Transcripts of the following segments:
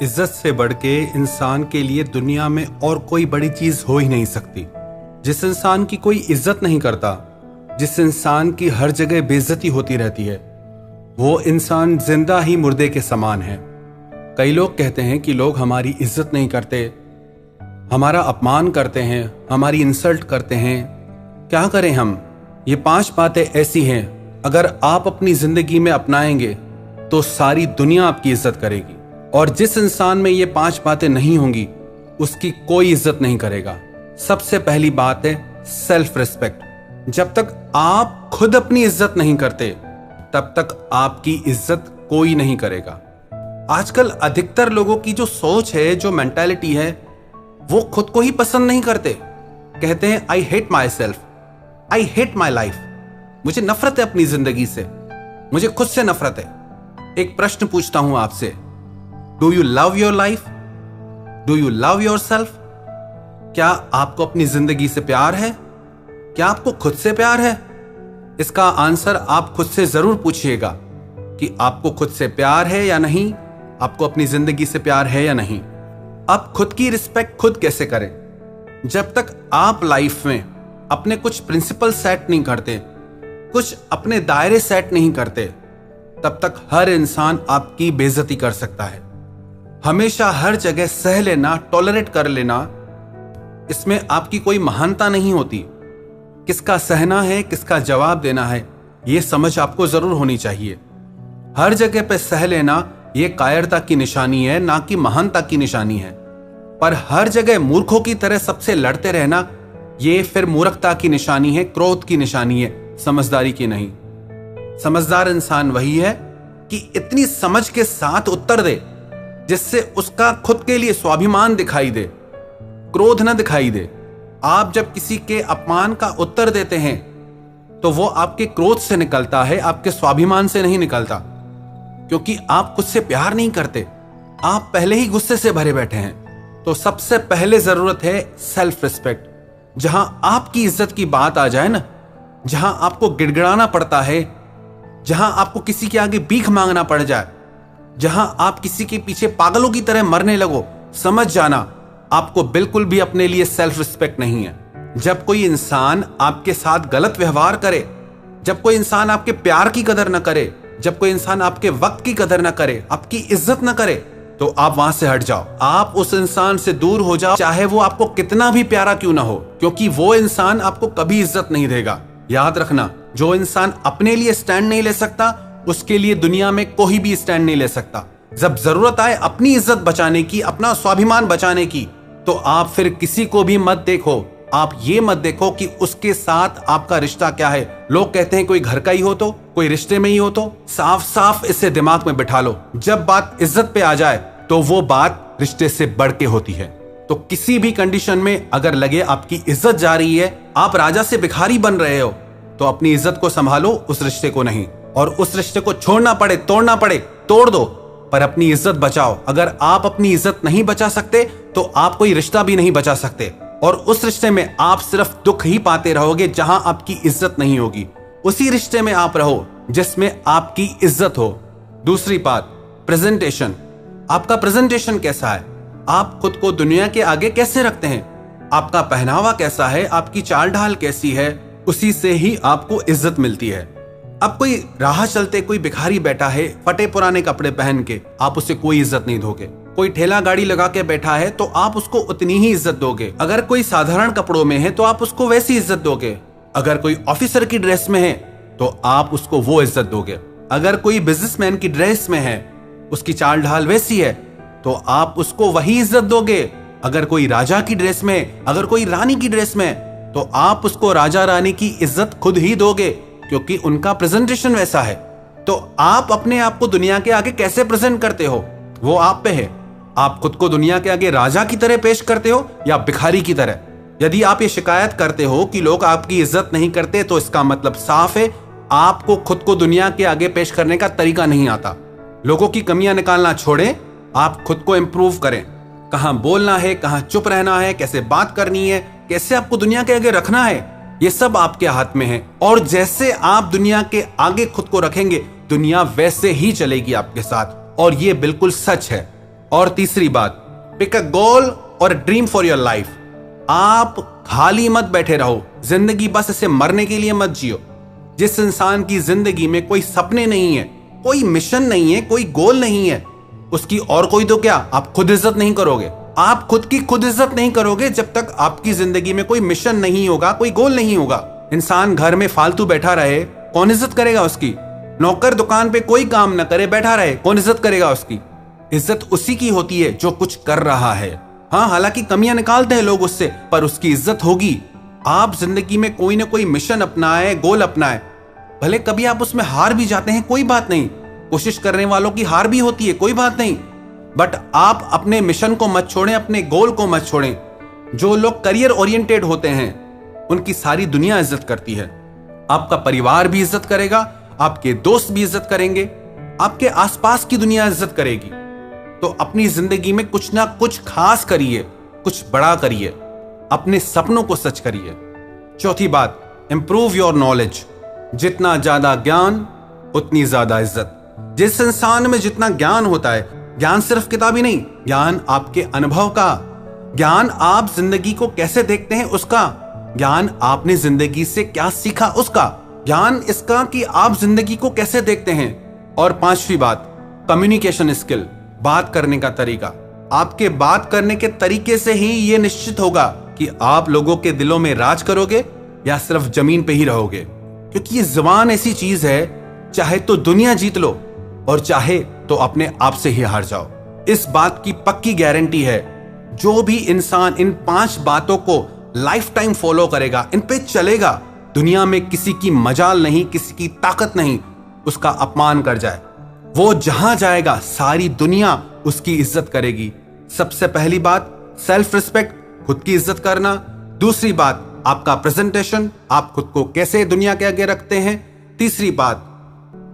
इज्जत से बढ़ के इंसान के लिए दुनिया में और कोई बड़ी चीज हो ही नहीं सकती। जिस इंसान की कोई इज्जत नहीं करता, जिस इंसान की हर जगह बेइज्जती होती रहती है, वो इंसान जिंदा ही मुर्दे के समान है। कई लोग कहते हैं कि लोग हमारी इज्जत नहीं करते, हमारा अपमान करते हैं, हमारी इंसल्ट करते हैं। क्या करें हम? ये 5 बातें ऐसी हैं, अगर आप अपनी जिंदगी में अपनाएंगे तो सारी दुनिया आपकी इज्जत करेगी। और जिस इंसान में ये 5 बातें नहीं होंगी, उसकी कोई इज्जत नहीं करेगा। सबसे पहली बात है सेल्फ रिस्पेक्ट। जब तक आप खुद अपनी इज्जत नहीं करते, तब तक आपकी इज्जत कोई नहीं करेगा। आजकल अधिकतर लोगों की जो सोच है, जो मेंटालिटी है, वो खुद को ही पसंद नहीं करते। कहते हैं I hate my self, I hate my life. मुझे नफरत है अपनी जिंदगी से, मुझे खुद से नफरत है। एक प्रश्न पूछता हूं आपसे, do you love your life? Do you love your self? क्या आपको अपनी जिंदगी से प्यार है? क्या आपको खुद से प्यार है? इसका आंसर आप खुद से जरूर पूछिएगा कि आपको खुद से प्यार है या नहीं, आपको अपनी जिंदगी से प्यार है या नहीं। अब खुद की रिस्पेक्ट खुद कैसे करें? जब तक आप लाइफ में अपने कुछ प्रिंसिपल सेट नहीं करते, कुछ अपने दायरे सेट नहीं करते, तब तक हर इंसान आपकी बेइज्जती कर सकता है। हमेशा हर जगह सह लेना, टॉलरेट कर लेना, इसमें आपकी कोई महानता नहीं होती। किसका सहना है, किसका जवाब देना है, यह समझ आपको जरूर होनी चाहिए। हर जगह पे सह लेना यह कायरता की निशानी है, ना कि महानता की निशानी है। पर हर जगह मूर्खों की तरह सबसे लड़ते रहना, यह फिर मूर्खता की निशानी है, क्रोध की निशानी है, समझदारी की नहीं। समझदार इंसान वही है कि इतनी समझ के साथ उत्तर दे जिससे उसका खुद के लिए स्वाभिमान दिखाई दे, क्रोध न दिखाई दे। आप जब किसी के अपमान का उत्तर देते हैं तो वो आपके क्रोध से निकलता है, आपके स्वाभिमान से नहीं निकलता। क्योंकि आप खुद से प्यार नहीं करते, आप पहले ही गुस्से से भरे बैठे हैं। तो सबसे पहले जरूरत है सेल्फ रिस्पेक्ट। जहां आपकी इज्जत की बात आ जाए ना, जहां आपको गिड़गिड़ाना पड़ता है, जहां आपको किसी के आगे भीख मांगना पड़ जाए, जहां आप किसी के पीछे पागलों की तरह मरने लगो, समझ जाना आपको बिल्कुल भी अपने लिए सेल्फ रिस्पेक्ट नहीं है। जब कोई इंसान आपके साथ गलत व्यवहार करे, जब कोई इंसान आपके प्यार की कदर न करे, जब कोई इंसान आपके वक्त की कदर न करे, आपकी इज्जत न करे, तो आप वहां से हट जाओ। आप उस इंसान से दूर हो जाओ, चाहे वो आपको कितना भी प्यारा क्यों ना हो, क्योंकि वो इंसान आपको कभी इज्जत नहीं देगा। याद रखना, जो इंसान अपने लिए स्टैंड नहीं ले सकता, उसके लिए दुनिया में कोई भी स्टैंड नहीं ले सकता। जब जरूरत आए अपनी इज्जत बचाने की, अपना स्वाभिमान बचाने की, तो आप फिर किसी को भी मत देखो। आप ये मत देखो कि उसके साथ आपका रिश्ता क्या है। लोग कहते हैं कोई घर का ही हो तो, कोई रिश्ते में ही हो तो। साफ साफ इसे दिमाग में बिठा लो, जब बात इज्जत पे आ जाए तो वो बात रिश्ते से बढ़ के होती है। तो किसी भी कंडीशन में अगर लगे आपकी इज्जत जा रही है, आप राजा से भिखारी बन रहे हो, तो अपनी इज्जत को संभालो, उस रिश्ते को नहीं। और उस रिश्ते को छोड़ना पड़े, तोड़ना पड़े, तोड़ दो, पर अपनी इज्जत बचाओ। अगर आप अपनी इज्जत नहीं बचा सकते तो आप कोई रिश्ता भी नहीं बचा सकते। और उस रिश्ते में आप सिर्फ दुख ही पाते रहोगे जहां आपकी इज्जत नहीं होगी। उसी रिश्ते में आप रहो जिसमें आपकी इज्जत हो। दूसरी बात, प्रेजेंटेशन। आपका प्रेजेंटेशन कैसा है? आप खुद को दुनिया के आगे कैसे रखते हैं? आपका पहनावा कैसा है? आपकी चाल ढाल कैसी है? उसी से ही आपको इज्जत मिलती है। अब कोई राह चलते कोई भिखारी बैठा है फटे पुराने कपड़े पहन के, आप उसे कोई इज्जत नहीं दोगे। कोई ठेला गाड़ी लगा के बैठा है तो आप उसको उतनी ही इज्जत दोगे। अगर कोई साधारण कपड़ों में है तो आप उसको वैसी इज्जत दोगे। अगर कोई ऑफिसर की ड्रेस में है तो आप उसको वो इज्जत दोगे। अगर कोई बिजनेसमैन की ड्रेस में है, उसकी चाल ढाल वैसी है, तो आप उसको वही इज्जत दोगे। अगर कोई राजा की ड्रेस में, अगर कोई रानी की ड्रेस में, तो आप उसको राजा रानी की इज्जत खुद ही दोगे, क्योंकि उनका प्रेजेंटेशन वैसा है। तो आप अपने आप को दुनिया के आगे कैसे प्रेजेंट करते हो, वो आप पे है। आप खुद को दुनिया के आगे राजा की तरह पेश करते हो या भिखारी की तरह? यदि आप ये शिकायत करते हो कि लोग आपकी इज्जत नहीं करते, तो इसका मतलब साफ है आपको खुद को दुनिया के आगे पेश करने का तरीका नहीं आता। लोगों की कमियां निकालना छोड़ें, आप खुद को इंप्रूव करें। कहां बोलना है, कहां चुप रहना है, कैसे बात करनी है, कैसे आपको दुनिया के आगे रखना है, ये सब आपके हाथ में है। और जैसे आप दुनिया के आगे खुद को रखेंगे, दुनिया वैसे ही चलेगी आपके साथ। और ये बिल्कुल सच है। और तीसरी बात, पिक अ गोल और ड्रीम फॉर योर लाइफ। आप खाली मत बैठे रहो, जिंदगी बस इसे मरने के लिए मत जियो। जिस इंसान की जिंदगी में कोई सपने नहीं है, कोई मिशन नहीं है, कोई गोल नहीं है, उसकी और कोई तो क्या, आप खुद इज्जत नहीं करोगे। आप खुद की खुद इज्जत नहीं करोगे जब तक आपकी जिंदगी में कोई मिशन नहीं होगा, कोई गोल नहीं होगा। इंसान घर में फालतू बैठा रहे, कौन इज्जत करेगा उसकी? नौकर दुकान पे कोई काम न करे, बैठा रहे, कौन इज्जत करेगा उसकी? इज्जत उसी की होती है जो कुछ कर रहा है। हाँ, हालांकि कमियां निकालते हैं लोग उससे, पर उसकी इज्जत होगी। आप जिंदगी में कोई ना कोई मिशन अपनाए, गोल अपनाए, भले कभी आप उसमें हार भी जाते हैं, कोई बात नहीं। कोशिश करने वालों की हार भी होती है, कोई बात नहीं। बट आप अपने मिशन को मत छोड़ें, अपने गोल को मत छोड़ें। जो लोग करियर ओरिएंटेड होते हैं उनकी सारी दुनिया इज्जत करती है। आपका परिवार भी इज्जत करेगा, आपके दोस्त भी इज्जत करेंगे, आपके आसपास की दुनिया इज्जत करेगी। तो अपनी जिंदगी में कुछ ना कुछ खास करिए, कुछ बड़ा करिए, अपने सपनों को सच करिए। चौथी बात, इंप्रूव योर नॉलेज। जितना ज्यादा ज्ञान उतनी ज्यादा इज्जत। जिस इंसान में जितना ज्ञान होता है, ज्ञान सिर्फ किताबी नहीं, ज्ञान आपके अनुभव का, ज्ञान आप जिंदगी को कैसे देखते हैं उसका, ज्ञान आपने जिंदगी से क्या सीखा उसका, ज्ञान इसका कि आप जिंदगी को कैसे देखते हैं। और पांचवी बात, कम्युनिकेशन स्किल, बात करने का तरीका। आपके बात करने के तरीके से ही यह निश्चित होगा कि आप लोगों के दिलों में राज करोगे या सिर्फ जमीन पे ही रहोगे। क्योंकि ये जुबान ऐसी चीज है, चाहे तो दुनिया जीत लो और चाहे तो अपने आप से ही हार जाओ। इस बात की पक्की गारंटी है, जो भी इंसान इन 5 बातों को लाइफ टाइम फॉलो करेगा, इन पे चलेगा, दुनिया में किसी की मजाल नहीं, किसी की ताकत नहीं उसका अपमान कर जाए। वो जहां जाएगा सारी दुनिया उसकी इज्जत करेगी। सबसे पहली बात, सेल्फ रिस्पेक्ट, खुद की इज्जत करना। दूसरी बात, आपका प्रेजेंटेशन, आप खुद को कैसे दुनिया के आगे रखते हैं। तीसरी बात,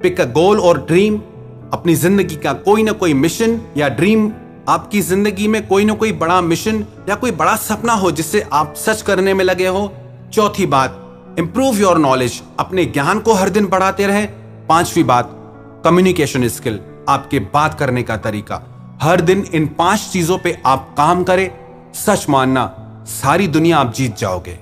पिक अ गोल और ड्रीम, अपनी जिंदगी का कोई ना कोई मिशन या ड्रीम, आपकी जिंदगी में कोई ना कोई बड़ा मिशन या कोई बड़ा सपना हो जिससे आप सच करने में लगे हो। चौथी बात, इंप्रूव योर नॉलेज, अपने ज्ञान को हर दिन बढ़ाते रहें। पांचवी बात, कम्युनिकेशन स्किल, आपके बात करने का तरीका। हर दिन इन 5 चीजों पे आप काम करें, सच मानना सारी दुनिया आप जीत जाओगे।